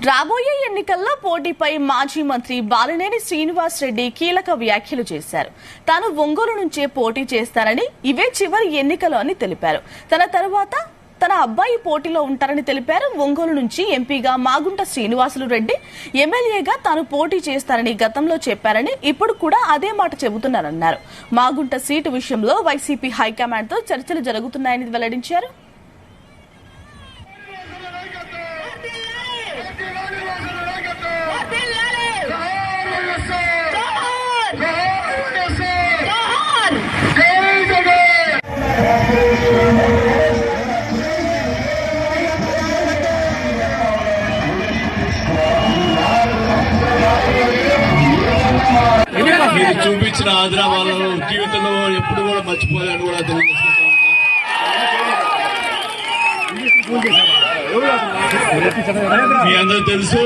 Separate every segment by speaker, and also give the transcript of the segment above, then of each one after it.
Speaker 1: రాబోయే ఎన్నికల్లో పోటీపై మాజీ మంత్రి బాలినేని శ్రీనివాస్ రెడ్డి కీలక వ్యాఖ్యలు చేశారు. తాను ఒంగోలు నుంచే పోటీ చేస్తానని, ఇవే చివరి ఎన్నికలు అని తెలిపారు. తన తర్వాత తన అబ్బాయి పోటీలో ఉంటారని తెలిపారు. ఒంగోలు నుంచి ఎంపీగా మాగుంట శ్రీనివాసులు రెడ్డి, ఎమ్మెల్యేగా తాను పోటీ చేస్తానని గతంలో చెప్పారని, ఇప్పుడు కూడా అదే మాట చెబుతున్నారన్నారు. మాగుంట సీటు విషయంలో వైసీపీ హైకమాండ్ తో చర్చలు జరుగుతున్నాయని వెల్లడించారు.
Speaker 2: మీరు చూపించిన ఆంధ్ర వాళ్ళను జీవితంలో ఎప్పుడు కూడా మర్చిపోలేని కూడా తెలియజేసుకుంటా ఉన్నా. మీ అందరూ తెలుసు,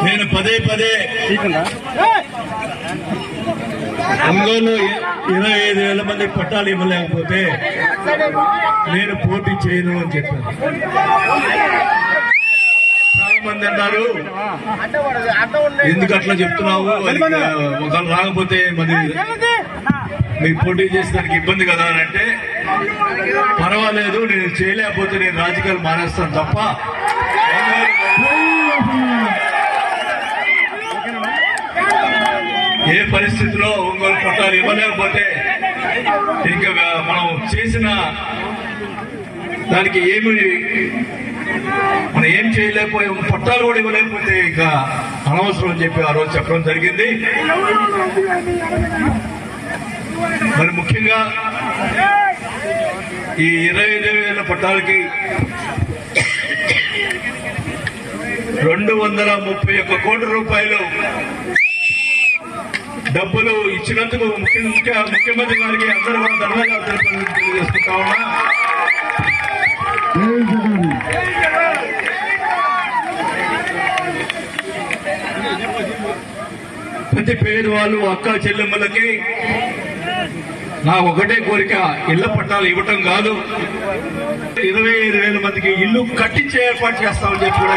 Speaker 2: నేను పదే ఒంగోలు 25,000 మంది పట్టాలు ఇవ్వలేకపోతే నేను పోటీ చేయను అని చెప్పాను. చాలా మంది అన్నారు, ఎందుకు అట్లా చెప్తున్నావు, ఒకళ్ళు రాకపోతే మరి మీకు పోటీ చేసేదానికి ఇబ్బంది కదా అని అంటే, పర్వాలేదు, నేను చేయలేకపోతే నేను రాజకీయాలు మానేస్తాను తప్ప ఏ పరిస్థితిలో ఒంగోలు పట్టాలు ఇవ్వలేకపోతే ఇంకా మనం చేసిన దానికి మనం ఏం చేయలేకపోయి పట్టాలు కూడా ఇవ్వలేకపోతే ఇంకా అనవసరం అని చెప్పి ఆ రోజు చెప్పడం జరిగింది. మరి ముఖ్యంగా ఈ 25,000 పట్టాలకి 231 కోట్ల రూపాయలు డబ్బులు ఇచ్చినందుకు ముఖ్యమంత్రి గారికి అందరూ కూడా ధన్యవాదాలు తెలియజేసుకుంటా ఉన్నా. ప్రతి పేదవాళ్ళు అక్క చెల్లెమ్మలకి నా ఒకటే కోరిక, ఇళ్ల పట్టాలు ఇవ్వటం కాదు, 25,000 మందికి ఇల్లు కట్టించే ఏర్పాటు చేస్తామని చెప్పి కూడా